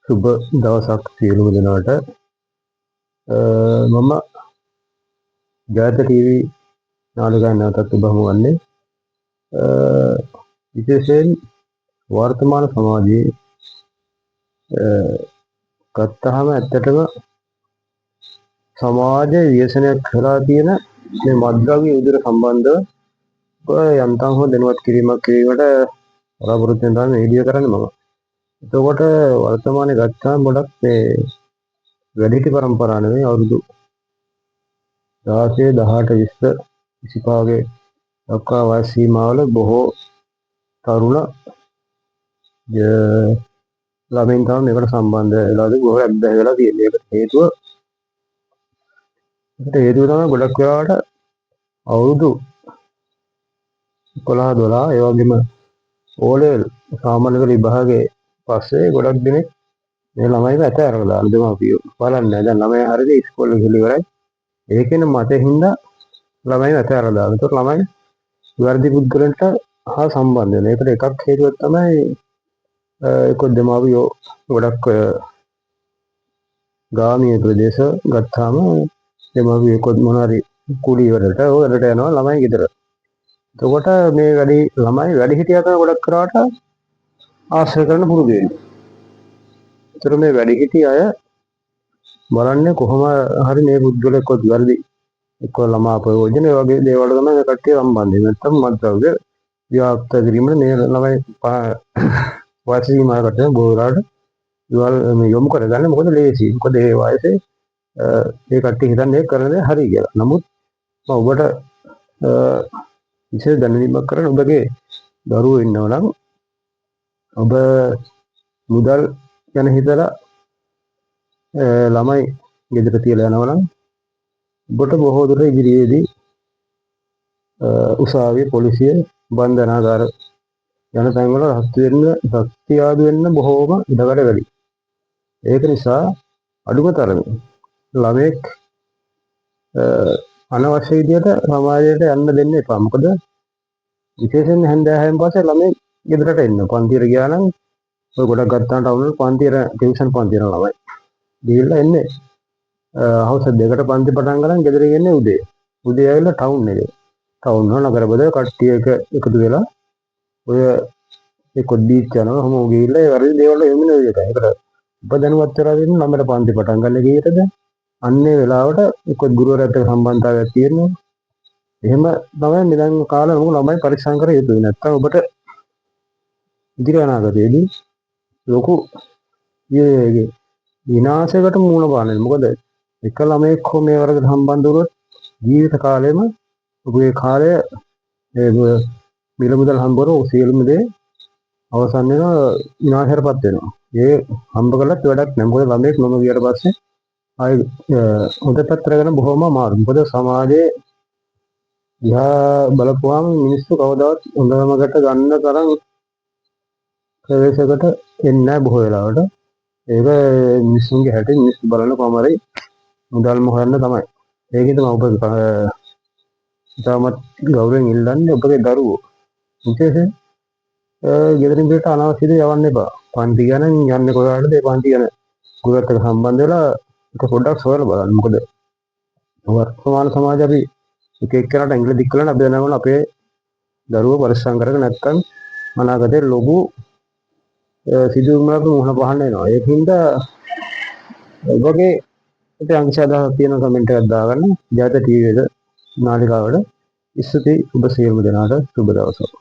සුබ දවසක් සියලුම දෙනාට. මම ජාත ටීවී නාලිකාවෙන් නැවතත් ඔබ හමු වන්නේ විශේෂයෙන් වර්තමාන සමාජයේ ගත්තාම ඇත්තටම සමාජයේ ව්‍යසනයක් කරලා තියෙන මේ මත්ද්‍රව්‍ය උදේට සම්බන්ධව යන්තම් හෝ දැනුවත් කිරීමක් කිරීමට බලාපොරොත්තු වෙන තමයි වීඩියෝ කරන්නේ මම. එතකොට වර්තමානයේ ගත්තාම ගොඩක් මේ වැඩිහිටි පරම්පරාව නෙවෙයි අවුරුදු 16 18 20 25 දක්වා වයස් සීමාවල බොහෝ තරුණ ළමයින් තමයි මේකට සම්බන්ධ වෙලාද බොහෝ අත්දැක වෙලා තියෙන්නේ. ඒකට හේතුව තමයි ගොඩක් වෙලාවට අවුරුදු 11 12 ඒ වගේම ඕලෙවල් සාමාන්‍ය පෙළ විභාගයේ පස්සේ ගොඩක් දෙනෙක් මේ ළමයිව ඇතෑරලා දාන දෙමාපියෝ බලන්නේ. දැන් ළමයා හරියට ඉස්කෝලේ ගිහලා ඉවරයි. ඒකෙන මතේ හින්දා ළමයිව ඇතෑරලා දාන. ඒතකොට ළමයි වර්ධි පුද්ගලයන්ට හා සම්බන්ධ වෙන. ඒකට එකක් හේතුවක් තමයි ඒක දෙමාපියෝ ගොඩක් ගාමීය ප්‍රදේශ ගත්තාම දෙමාපියෝ කොත් මොනාරි කුලී වලට වලට යනවා ළමයි ගෙදර. එතකොට මේ ළමයි වැඩි හිටියා තමයි ගොඩක් කරාට ආශ්‍රය කරන්න පුරුදු වෙන්නේ. ඒතර මේ වැඩි හිටි අය බලන්නේ කොහොම හරි මේ පුද්ගලෙක් කොත් වැඩි එක්ක ළමා ප්‍රයෝජන ඒ වගේ දේවල් තමයි මේ කට්ටිය සම්බන්ධ වෙන්නේ. නැත්තම් මත්ද්‍රව්‍ය ව්‍යාප්ත කිරීමට මේ ළමයි වයස සීමාවකට බෝරාට යොමු කරගන්න මොකද ලේසි. මොකද ඒ වයසේ ඒ කට්ටිය හිතන්නේ කරන දේ හරි කියලා. නමුත් මම ඔබට විශේෂ දැනුමක් කරන්න ඔබගේ දරුවෝ ඉන්නවා නම් ඔබ මුදල් ගැන හිතලා ළමයි ගෙදර තියලා යනවා නම් ඔබට බොහෝ දුරට ඉදිරියේදී උසාවිය පොලිසිය බන්ධනාගාර යන තැන්වල රස්ති ආදු වෙන්න බොහෝම ඉඩකඩ වැඩි. ඒක නිසා අඩුම තරමේ ළමෙක් අනවශ්‍ය විදියට සමාජයට යන්න දෙන්න එපා. මොකද විශේෂයෙන් හැන්දෑවෙන් පස්සේ ළමයි ගෙදරට එන්න. පන්තියට ගියා නම් ඔය ගොඩක් ගත්තාම ටවුන් වල පන්තියට ටියුෂන් පන්ති යන ළමයි. ගිහිල්ලා එන්නේ හවස 2කට පන්ති පටන් ගන්න ගෙදර එන්නේ උදේ. උදේ ඇවිල්ලා ටවුන් එකේ. ටවුන් වල නගරබද කට්ටිය එකතු වෙලා ඔය ඒ කොඩ්ඩීච් යනවා හැමෝම ගිහිල්ලා ඒ වගේ දේවල් එමුන විදියට. ඒකට ඔබ දැනුවත් වෙලා දෙන්න ළමයට පන්ති පටන් ගන්න කීයටද? අන්නේ වෙලාවට එක්ක ගුරුවරයාත් එක්ක සම්බන්ධතාවයක් තියෙනවා. එහෙම තමයි නිදන් කාලේ මොකද ළමයි පරිස්සම් කර යුතුයි. නැත්තම් ඔබට ඉදිරි අනාගතයේදී ලොකු විනාශයකට මුහුණ පාන්න. මොකද එක ළමයෙක් හෝ මේ වරකට සම්බන්ධ වුණොත් ජීවිත කාලෙම ඔබේ කාලය මිල මුදල් හම්බවන සියලුම දේ අවසන් වෙනවා විනාශයටපත් වෙනවා. ඒ හම්බ කළත් වැඩක් නැහැ. මොකද ළමයෙක් නොම ගියට පස්සේ ආයි හොඳ පැත්තට ගන්න බොහොම අමාරුයි. මොකද සමාජයේ දිහා බලපුවාම මිනිස්සු කවදාවත් හොඳමකට ගන්න තරම් ප්‍රවේශයකට එන්නේ නැහැ බොහෝ වෙලාවට. ඒක මිනිස්සුන්ගේ හැටි මිනිස්සු බලන කොමාරි මුදල්ම හොයන්න තමයි. ඒකෙන් තමයි ඔබ ඉතාමත් ගෞරවයෙන් ඉල්ලන්නේ ඔබගේ දරුවෝ විශේෂයෙන් ගෙදරින් පිට අනවශ්‍ය දේ යවන්න එපා. පන්ති ගැන යන්නේ කොහාටද? ඒ පන්ති ගැන ගුරුවරත් එක්ක සම්බන්ධ වෙලා ඒක පොඩ්ඩක් සොයලා බලන්න. මොකද වර්තමාන සමාජය අපි එක එක්කෙනාට ඇඟිලි දික් කරලා අපි දැනගන්න අපේ දරුවෝ පරිස්සම් කරගෙන නැත්නම් අනාගතේ ලොකු සිදුවීමක් මුහුණ පාන්න වෙනවා. ඒකින්ද ඔබගේ අංශ අදහස් තියෙන කමෙන්ට් එකක් දාගන්න. ජාත ටීවී එක නාලිකාවට. ස්තුතියි ඔබ සියලුම දෙනාට සුබ දවසක්.